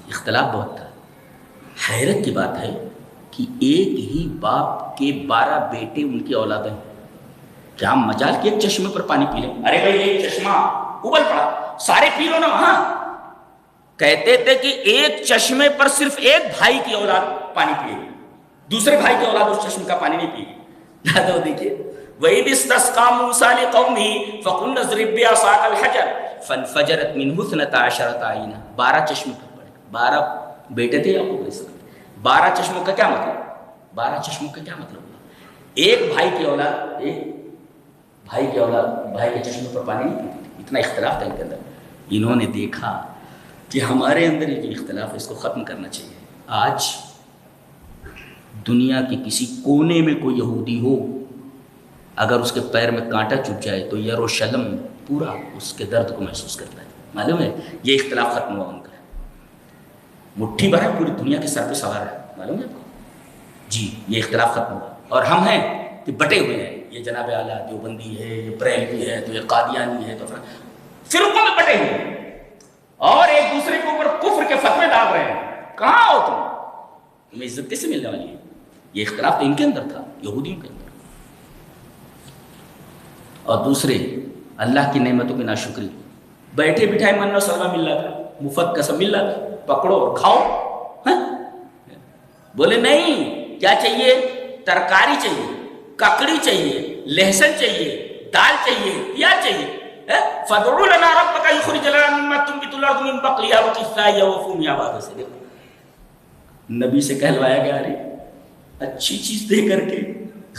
اختلاف بہت تھا. حیرت کی بات ہے کہ ایک ہی باپ کے 12 بیٹے ان کی اولادیں ہیں. کیا مجال کہ ایک چشمے پر پانی پی لیں؟ ارے بھائی ایک چشمہ ابل پڑا، سارے پی لو نا وہاں. کہتے تھے کہ ایک چشمے پر صرف ایک بھائی کی اولاد پانی پیے گی، دوسرے بھائی کی اولاد اس چشمے کا پانی نہیں پیے گی. یاد دیکھیے وَإِذِ اسْتَسْقَىٰ مُوسَىٰ لِقَوْمِهِ فَقُلْنَا اضْرِب بِّعَصَاكَ الْحَجَرَ فَانْفَجَرَتْ مِنْهُ اثْنَتَا عَشَرَةَ عَيْنًا. 12 چشمے پر پڑے، 12 بیٹے تھے یعقوب علیہ السلام. 12 چشموں کا کیا مطلب؟ 12 چشموں کا کیا مطلب ہوا؟ ایک بھائی کی اولاد، ایک بھائی کی اولاد بھائی کے چشمے پر پانی نہیں پیتی تھی. اتنا اختلاف تھا ان کے اندر. انہوں نے دیکھا کہ ہمارے اندر یہ جو اختلاف ہے اس کو ختم کرنا چاہیے. آج دنیا کے کسی کونے میں کوئی یہودی ہو، اگر اس کے پیر میں کانٹا چبھ جائے تو یروشلم پورا اس کے درد کو محسوس کرتا ہے. معلوم ہے یہ اختلاف ختم ہوا ان کا. مٹھی بھر ہے پوری دنیا کے سر پہ سوار ہے. معلوم ہے آپ کو؟ جی یہ اختلاف ختم ہوا. اور ہم ہیں کہ بٹے ہوئے ہیں. یہ جناب اعلیٰ دیوبندی ہے، یہ بریلوی ہے، تو یہ قادیانی ہے، تو فرقوں میں بٹے ہوئے ہیں اور ایک دوسرے کے اوپر کفر کے فتوے ڈال رہے ہیں. کہاں ہو تم؟ تمہیں عزت کیسے ملنے والی ہے؟ یہ اختلاف تو ان کے اندر تھا، یہودیوں کے اندر. اور دوسرے اللہ کی نعمتوں کی ناشکری. بیٹھے بٹھائے من و سلوہ مل رہا تھا، مفت کا سب مل رہا تھا، پکڑو اور کھاؤ. بولے نہیں، کیا چاہیے؟ ترکاری چاہیے، ککڑی چاہیے، لہسن چاہیے، دال چاہیے، پیاز چاہیے. فَادْعُوا لَنَا رَبَّكَ يُخْرِجْ لَنَا مِمَّا تُنبِتُ الْأَرْضُ مِن بَقْلِهَا وَقِثَّائِهَا وَفُومِهَا بعد سے. دیکھو نبی سے کہلوایا گیا ارے اچھی چیز دے کر کے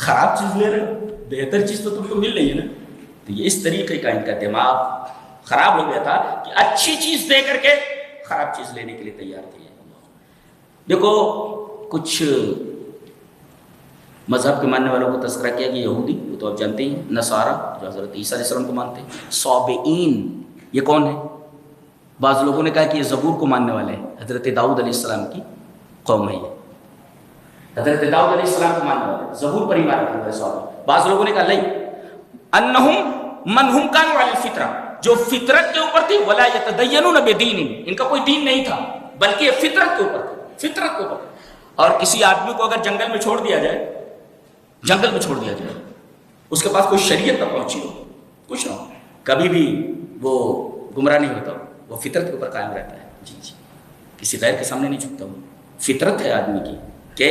خراب چیز لے رہے ہو، بہتر چیز تو تم کو مل رہی ہے نا. تو یہ اس طریقے کا ان کا دماغ خراب ہو گیا تھا کہ اچھی چیز دے کر کے خراب چیز لینے کے لیے تیار تھے. دیکھو کچھ مذہب کے ماننے والوں کو تذکرہ کیا کہ یہودی، وہ تو آپ جانتے ہی ہیں، نصارہ جو حضرت عیسیٰ علیہ السلام کو مانتے ہیں، صابئین یہ کون ہے؟ بعض لوگوں نے کہا کہ یہ زبور کو ماننے والے ہیں، حضرت داؤد علیہ السلام کی قوم ہے. یہ حضرت داؤد علیہ السلام کو ماننے والے زبور پر ایمان رکھنے والے صابئین. بعض لوگوں نے کہا نہیں، انہم من ہم کانوا علی الفطرہ، جو فطرت کے اوپر تھی، ولا یتدینون بدین، ان کا کوئی دین نہیں تھا بلکہ یہ فطرت کے اوپر تھا، فطرت کے اوپر. اور کسی آدمی کو اگر جنگل میں چھوڑ دیا جائے، جنگل میں چھوڑ دیا جائے، اس کے پاس کوئی شریعت نہ پہنچی ہو، کچھ نہ ہو، کبھی بھی وہ گمراہ نہیں ہوتا، وہ فطرت کے اوپر قائم رہتا ہے. جی جی کسی غیر کے سامنے نہیں جھکتا. وہ فطرت ہے آدمی کی کہ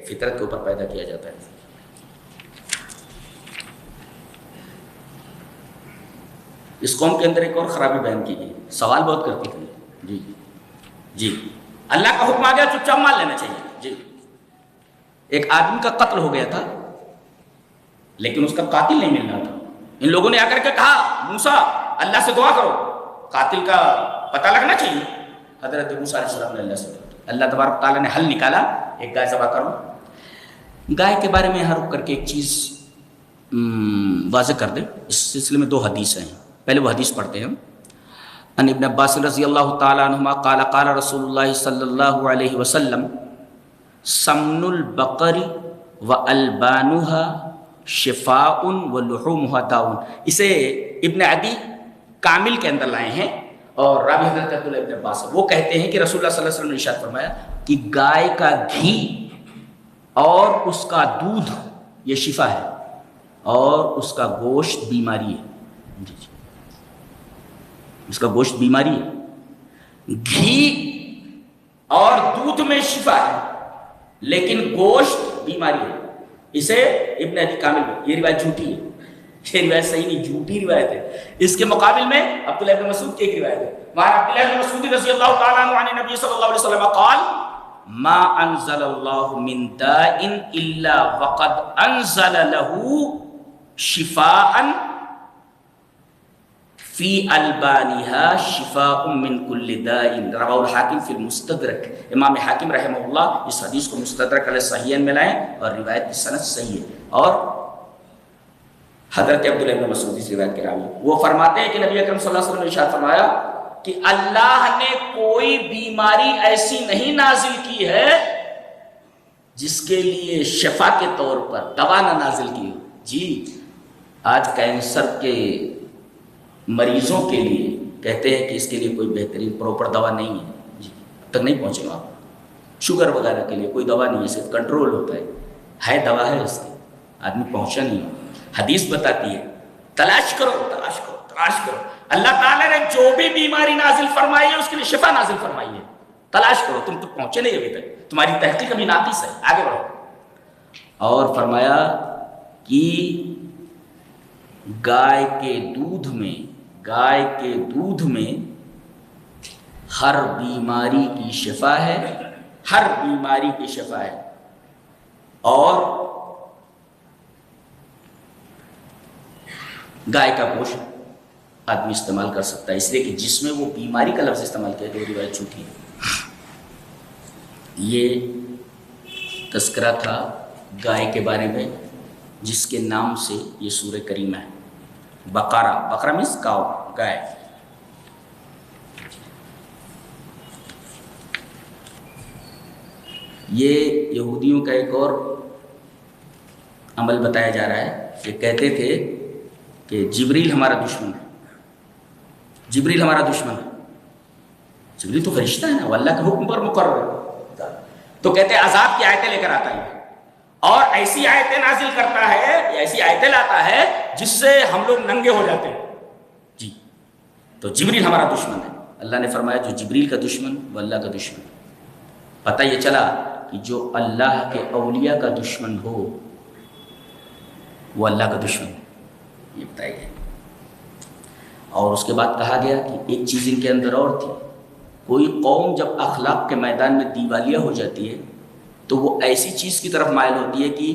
فطرت کے اوپر پیدا کیا جاتا ہے. اس قوم کے اندر ایک اور خرابی بیان کی گئی، سوال بہت کرتی تھی. جی جی اللہ کا حکم آ گیا چپ چاپ مان لینا چاہیے. جی ایک آدمی کا قتل ہو گیا تھا لیکن اس کا قاتل نہیں مل رہا تھا. ان لوگوں نے آ کر کے کہا موسیٰ اللہ سے دعا کرو، قاتل کا پتہ لگنا چاہیے. حضرت موسیٰ علیہ السلام نے اللہ سے دعا کی. اللہ تبارک تعالیٰ نے حل نکالا، ایک گائے ذبح کرو. گائے کے بارے میں یہاں رک کر کے ایک چیز واضح کر دیں. اس سلسلے میں 2 حدیث ہیں. پہلے وہ حدیث پڑھتے ہیں. ان ابن عباس رضی اللہ تعالیٰ عنہما قال قال رسول اللہ صلی اللہ علیہ وسلم سمن البقر والبانها شفاء ولحومها داء. اسے ابن عدی کامل کے اندر لائے ہیں اور راوی حضرت عبداللہ ابن عباس وہ کہتے ہیں کہ رسول اللہ صلی اللہ علیہ وسلم نے ارشاد فرمایا کہ گائے کا گھی اور اس کا دودھ یہ شفا ہے اور اس کا گوشت بیماری ہے. جی جی اس کا گوشت بیماری ہے. گھی اور دودھ میں شفا ہے لیکن گوشت بیماری ہے. اسے ابن عدی کامل میں یہ روایت جھوٹی ہے، یہ روایت صحیح نہیں، جھوٹی روایت ہے. اس کے مقابل میں عبداللہ ابن مسعود کی ایک روایت ہے. وہاں عبداللہ ابن مسعود رضی اللہ تعالیٰ عنہ عن نبی صلی اللہ علیہ وسلم قال ما انزل اللہ من داء الا وقد انزل له شفاء فی البانها شفاء من کل داء. رواه الحاکم فی المستدرک. امام حاکم رحمہ اللہ اس حدیث کو مستدرک علیہ صحیحین میں لائیں اور روایت کی سند صحیح ہے. اور حضرت عبداللہ بن مسعود اس روایت کے راوی وہ فرماتے ہیں کہ نبی اکرم صلی اللہ علیہ وسلم نے ارشاد فرمایا کہ اللہ نے کوئی بیماری ایسی نہیں نازل کی ہے جس کے لیے شفا کے طور پر دوا نہ نازل کی ہو. جی آج کینسر کے مریضوں کے لیے کہتے ہیں کہ اس کے لیے کوئی بہترین پراپر دوا نہیں ہے. جی تک نہیں پہنچے گا. شوگر وغیرہ کے لیے کوئی دوا نہیں ہے, صرف کنٹرول ہوتا ہے دوا ہے اس کی, آدمی پہنچا نہیں. حدیث بتاتی ہے تلاش کرو تلاش کرو تلاش کرو. اللہ تعالیٰ نے جو بھی بیماری نازل فرمائی ہے اس کے لیے شفا نازل فرمائی ہے. تلاش کرو, تم تو پہنچے نہیں ابھی تک, تمہاری تحقیق ابھی ناقص ہے, آگے بڑھو. اور فرمایا کہ گائے کے دودھ میں ہر بیماری کی شفا ہے, ہر بیماری کی شفا ہے. اور گائے کا گوشت آدمی استعمال کر سکتا ہے, اس لیے کہ جس میں وہ بیماری کا لفظ استعمال کیا جو روایت جھوٹی ہے. یہ تذکرہ تھا گائے کے بارے میں جس کے نام سے یہ سورہ کریمہ ہے. بقرہ مینس کاؤ, گائے. یہ یہودیوں کا ایک اور عمل بتایا جا رہا ہے. یہ کہتے تھے کہ جبریل ہمارا دشمن ہے, جبریل ہمارا دشمن ہے. جبریل تو فرشتہ ہے نا, وہ اللہ کے حکم پر مقرر ہے. تو کہتے ہیں عذاب کی آیتیں لے کر آتا ہے اور ایسی آیتیں نازل کرتا ہے, ایسی آیتیں لاتا ہے جس سے ہم لوگ ننگے ہو جاتے ہیں. جی, تو جبریل ہمارا دشمن ہے. اللہ نے فرمایا جو جبریل کا دشمن وہ اللہ کا دشمن. پتہ یہ چلا کہ جو اللہ کے اولیاء کا دشمن ہو وہ اللہ کا دشمن ہے, یہ بتایا گیا. اور اس کے بعد کہا گیا کہ ایک چیز ان کے اندر اور تھی. کوئی قوم جب اخلاق کے میدان میں دیوالیہ ہو جاتی ہے تو وہ ایسی چیز کی طرف مائل ہوتی ہے کہ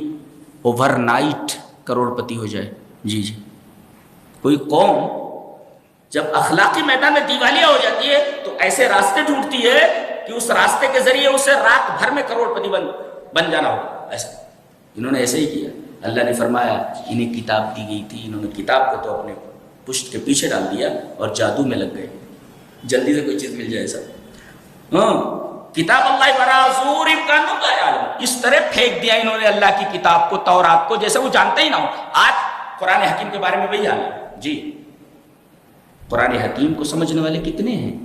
اوور نائٹ کروڑ پتی ہو جائے. جی جی, کوئی قوم جب اخلاقی میدان میں دیوالیہ ہو جاتی ہے تو ایسے راستے ڈھونڈتی ہے کہ اس راستے کے ذریعے اسے رات بھر میں کروڑ پتی بن جانا ہو. ایسا انہوں نے ایسے ہی کیا. اللہ نے فرمایا انہیں کتاب دی گئی تھی, انہوں نے کتاب کو تو اپنے پشت کے پیچھے ڈال دیا اور جادو میں لگ گئے, جلدی سے کوئی چیز مل جائے. سب کتاب اللہ ورا ظہور امکانوں کا عالم, اس طرح پھینک دیا انہوں نے اللہ کی کتاب کو, تورات کو, جیسے وہ جانتے ہی نہ ہو. آج قرآن حکیم کے بارے میں وہی حال ہے. جی, قرآن حکیم کو سمجھنے والے کتنے ہیں.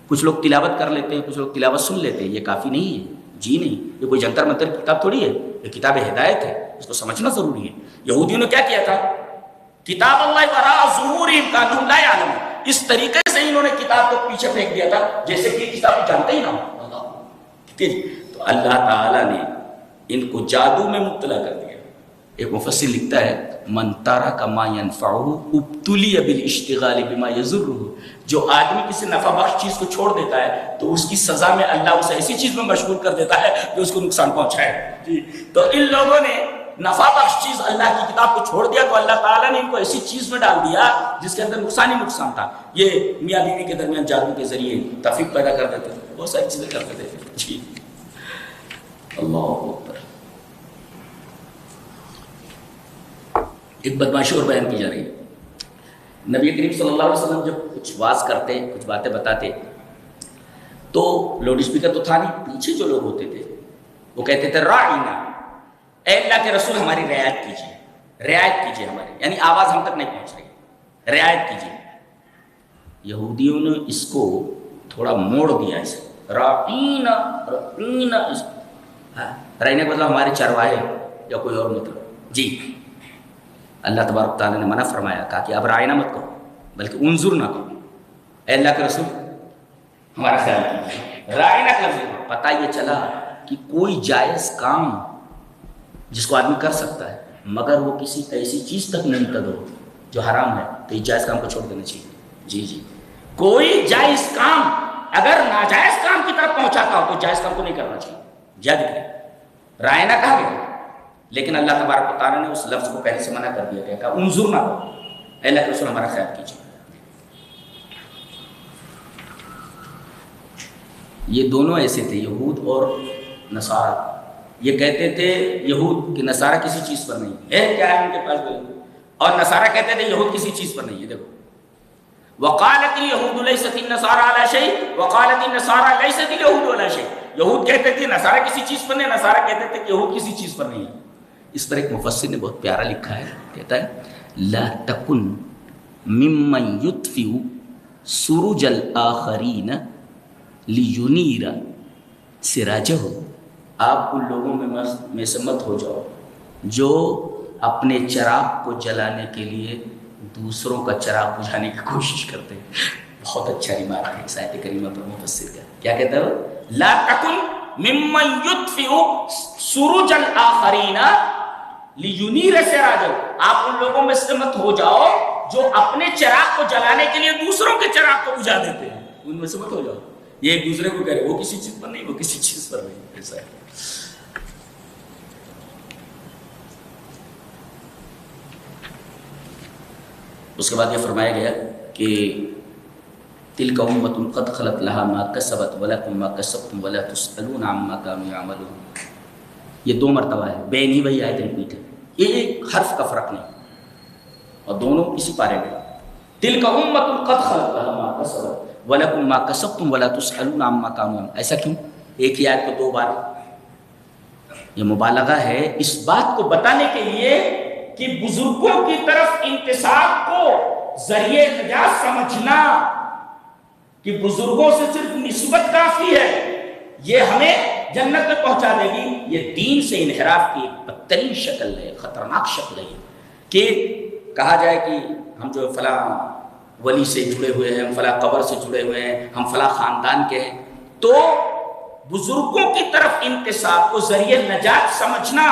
کچھ لوگ تلاوت کر لیتے ہیں, کچھ لوگ تلاوت سن لیتے ہیں, یہ کافی نہیں ہے. جی نہیں, یہ کوئی جنتر منتر کی کتاب تھوڑی ہے, یہ کتاب ہدایت ہے, اس کو سمجھنا ضروری ہے. یہودیوں نے کیا کیا تھا, کتاب اللہ ورا ظہور امکانوں لا عالم, اس طریقے سے انہوں نے کتاب کو پیچھے پھینک دیا تھا جیسے کہ کتاب جانتے ہی نہ ہو. تو اللہ تعالیٰ نے ان کو جادو میں مبتلا کر دیا. ایک مفسر لکھتا ہے من ترک ما ينفعه ابتلی بالاشتغال بما يضره, جو آدمی کسی نفع بخش چیز کو چھوڑ دیتا ہے تو اس کی سزا میں اللہ اسے ایسی چیز میں مشغول کر دیتا ہے جو اس کو نقصان پہنچائے. جی, تو ان لوگوں نے نفع بخش چیز اللہ کی کتاب کو چھوڑ دیا تو اللہ تعالیٰ نے ان کو ایسی چیز میں ڈال دیا جس کے اندر نقصان ہی نقصان تھا. یہ میاں بیوی کے درمیان جادو کے ذریعے تفریق پیدا کر دیتے تھے, بہت ساری چیزیں کر دیتے تھے. جی, اللہ اکبر. ایک بدمعاشی اور بیان کی جا رہی ہے. نبی کریم صلی اللہ علیہ وسلم جب کچھ واز کرتے, کچھ باتیں بتاتے تو لاؤڈ اسپیکر تو تھا نہیں, پیچھے جو لوگ ہوتے تھے وہ کہتے تھے راعینا, اے اللہ کے رسول ہماری رعایت کیجیے, رعایت کیجیے ہماری, یعنی آواز ہم تک نہیں پہنچ رہی, رعایت کیجیے. یہودیوں نے اس کو تھوڑا موڑ دیا, اسے راعینا راعینا, رعینا کا مطلب ہمارے چرواہے یا کوئی اور مطلب. جی, اللہ تبارک تعالیٰ نے منع فرمایا, کہا کہ اب رائنا مت کرو بلکہ انظر نہ کرو. اے اللہ کے رسول ہمارا خیال کیجیے, رائنا کا لفظ. پتہ یہ چلا کہ کوئی جائز کام جس کو آدمی کر سکتا ہے مگر وہ کسی ایسی چیز تک منتظر ہو جو حرام ہے تو اس جائز کام کو چھوڑ دینا چاہیے. جی جی, کوئی جائز کام اگر ناجائز کام کی طرف پہنچاتا ہو تو جائز کام کو نہیں کرنا چاہیے. یاد رکھیں, رائنا کہا گیا لیکن اللہ تبارک و تعالیٰ نے اس لفظ کو پہلے سے منع کر دیا گیا, کہا انظر نہ کرو, اے اللہ کے رسول ہمارا خیال کیجیے. یہ دونوں ایسے تھے, یہود اور نصارہ. یہ کہتے تھے یہود کہ نصارہ کسی چیز پر نہیں ہے, کیا ہے ان کے پاس بولے, اور نصارہ کہتے تھے یہود کسی چیز پر نہیں ہے. دیکھو, وقالت اليهود ليست النصارى على شيء وقالت النصارى ليست اليهود على شيء. یہود کہتے تھے نصارہ کسی چیز پر نہیں, نصارہ کہتے تھے کہ یہود کسی چیز پر نہیں ہے. اس پر ایک مفسر نے بہت پیارا لکھا ہے, کہتا ہے لا تکن ممن یطفئ سرج الآخرین لینیر سراجہ ہو، آپ ان لوگوں میں سے مت ہو جاؤ جو اپنے چراغ کو جلانے کے لیے دوسروں کا چراغ بجھانے کی کوشش کرتے ہیں۔ بہت اچھا ریمارک ہے اس آیت کریمہ پر مفسر کا، کیا کہتا ہے وہ؟ لا تکن ممن یطفئ سرج الاخرین لینیر سراجہ، آپ ان لوگوں میں سے مت ہو جاؤ جو اپنے چراغ کو جلانے کے لیے دوسروں کے چراغ کو بجھا دیتے ہیں، ان میں سے مت ہو جاؤ۔ یہ ایک دوسرے کو کہہ رہے، وہ کسی چیز پر نہیں، وہ کسی چیز پر نہیں، ایسا ہے۔ اس کے بعد یہ فرمایا گیا کہ تلک امۃ قد خلت لها ما کسبت ولکم ما کسبتم ولا تسألون عما كانوا يعملون۔ یہ 2 مرتبہ ہے، بے نہیں بھائی آیت ریپیٹ ہے، یہ ایک حرف کا فرق نہیں، اور دونوں اسی پارے میں۔ تلک امۃ قد خلت لها ما کسبت ولکم ما کسبتم ولا تسألون عما كانوا يعملون۔ ایسا کیوں؟ ایک ہی آیت کو 2 بار؟ یہ مبالغہ ہے اس بات کو بتانے کے لیے کہ بزرگوں کی طرف انتساب کو ذریعہ نجات سمجھنا، کہ بزرگوں سے صرف نسبت کافی ہے، یہ ہمیں جنت میں پہنچا دے گی، یہ دین سے انحراف کی ایک بدترین شکل ہے، خطرناک شکل ہے۔ کہ کہا جائے کہ ہم جو فلاں ولی سے جڑے ہوئے ہیں، ہم فلاں قبر سے جڑے ہوئے ہیں، ہم فلاں خاندان کے ہیں، تو بزرگوں کی طرف انتساب کو ذریعہ نجات سمجھنا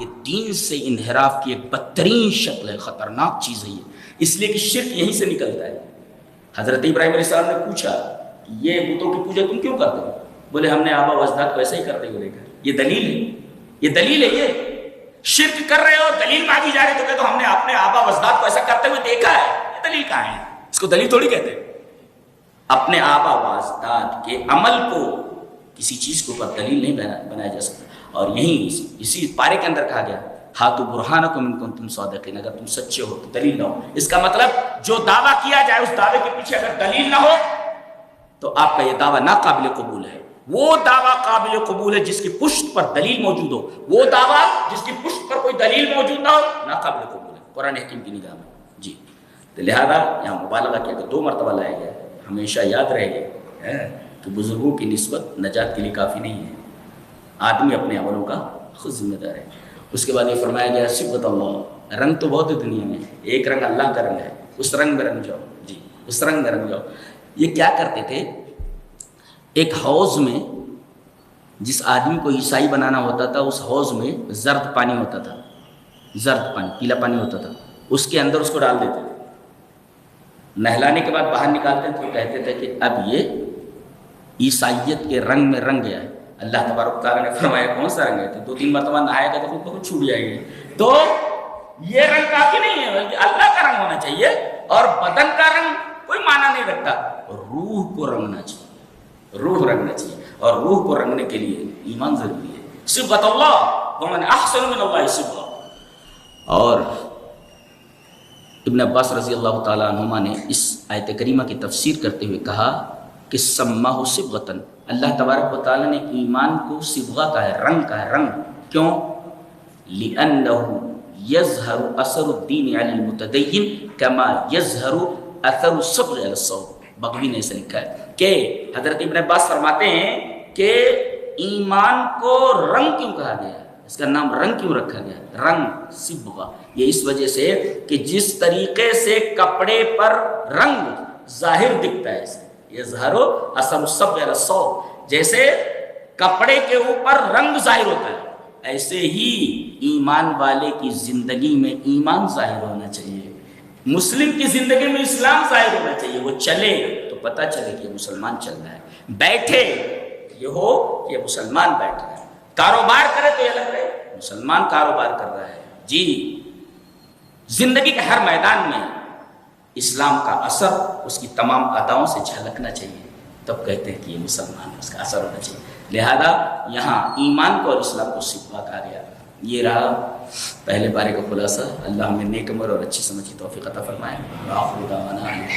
یہ دین سے انحراف کی ایک بدترین شکل ہے، خطرناک چیز ہے یہ، اس لیے کہ شرک یہیں سے نکلتا ہے۔ حضرت ابراہیم علیہ السلام نے پوچھا یہ بتوں کی پوجا تم کیوں کرتے ہو؟ بولے ہم نے آبا و اجداد کو ایسے ہی کرتے ہوئے دیکھا۔ یہ دلیل ہے، یہ دلیل ہے، یہ شرک کر رہے ہو، دلیل مانگی جا رہی تو ہم نے اپنے آبا و اجداد کو ایسا کرتے ہوئے دیکھا ہے، یہ دلیل کہاں ہے؟ اس کو دلیل تھوڑی کہتے ہیں۔ اپنے آبا و اجداد کے عمل کو کسی چیز کے اوپر دلیل نہیں بنایا جا سکتا، اور یہیں اسی پارے کے اندر کہا گیا ہاتھو برہانکم ان کنتم صادقین، اگر تم سچے ہو تو دلیل لاؤ۔ اس کا مطلب جو دعویٰ کیا جائے اس دعوے کے پیچھے اگر دلیل نہ ہو تو آپ کا یہ دعویٰ ناقابل قبول ہے۔ وہ دعویٰ قابل قبول ہے جس کی پشت پر دلیل موجود ہو، وہ دعویٰ جس کی پشت پر کوئی دلیل موجود نہ ہو ناقابل قبول ہے قرآن حکیم کی نگاہ میں۔ جی تو لہذا یہاں مبالغہ کیا کہ 2 مرتبہ لایا گیا، ہمیشہ یاد رہے گا کہ بزرگوں کی نسبت نجات کے لیے کافی نہیں ہے، آدمی اپنے عملوں کا خود ذمہ دار ہے۔ اس کے بعد یہ فرمایا گیا صبغۃ اللہ، رنگ تو بہت ہے دنیا میں، ایک رنگ اللہ کا رنگ ہے، اس رنگ میں رنگ جاؤ، جی اس رنگ میں رنگ جاؤ۔ یہ کیا کرتے تھے، ایک حوض میں جس آدمی کو عیسائی بنانا ہوتا تھا اس حوض میں زرد پانی ہوتا تھا، زرد پانی، پیلا پانی ہوتا تھا، اس کے اندر اس کو ڈال دیتے تھے، نہلانے کے بعد باہر نکالتے تھے، کہتے تھے کہ اب یہ عیسائیت کے رنگ میں رنگ گیا ہے۔ اللہ تبارک تعالیٰ نے فرمایا کون سا رنگ ہے؟ تو 2-3 مرتبہ نہائے گا تو خود بخود چھوٹ جائے گی۔ تو یہ رنگ کافی نہیں ہے، بلکہ اللہ کا رنگ ہونا چاہیے، اور بدن کا رنگ کوئی معنی نہیں رکھتا، روح کو رنگنا چاہیے، روح رنگنا چاہیے، اور روح کو رنگنے کے لیے ایمان ضروری ہے۔ صبغۃ اللہ ومن احسن من اللہ صبغہ۔ اور ابن عباس رضی اللہ تعالیٰ عنہما نے اس آیت کریمہ کی تفسیر کرتے ہوئے کہا کہ سماہ صبغۃ، اللہ تبارک و تعالیٰ نے ایمان کو صبغہ کا ہے، رنگ کا ہے، رنگ کیوں؟ لِأَنَّهُ يَظْهَرُ أَثَرُ الدِّينِ عَلَى الْمُتَدَيِّنِ كَمَا يَظْهَرُ أَثَرُ الصَّبْغِ عَلَى الصَّوْبِ۔ بغوی نے ایسا لکھا ہے کہ حضرت ابن عباس فرماتے ہیں کہ ایمان کو رنگ کیوں کہا گیا، اس کا نام رنگ کیوں رکھا گیا، رنگ صبغہ، یہ اس وجہ سے کہ جس طریقے سے کپڑے پر رنگ ظاہر دکھتا ہے، یظہرو اثر الصبغ علی الصوب، جیسے کپڑے کے اوپر رنگ ظاہر ہوتا ہے، ایسے ہی ایمان والے کی زندگی میں ایمان ظاہر ہونا چاہیے، مسلم کی زندگی میں اسلام ظاہر ہونا چاہیے۔ وہ چلے تو پتہ چلے کہ یہ مسلمان چل رہا ہے، بیٹھے یہ ہو کہ یہ مسلمان بیٹھ رہا ہے، کاروبار کرے تو یہ لگ رہا ہے مسلمان کاروبار کر رہا ہے۔ جی زندگی کے ہر میدان میں اسلام کا اثر اس کی تمام اداؤں سے جھلکنا چاہیے، تب کہتے ہیں کہ یہ مسلمان ہے، اس کا اثر ہونا چاہیے۔ لہذا یہاں ایمان کو اور اسلام کو صبغہ کہا گیا۔ یہ رہا پہلے بارے کا خلاصہ۔ اللہ ہمیں نیک عمل اور اچھی سمجھ کی توفیق عطا فرمائے۔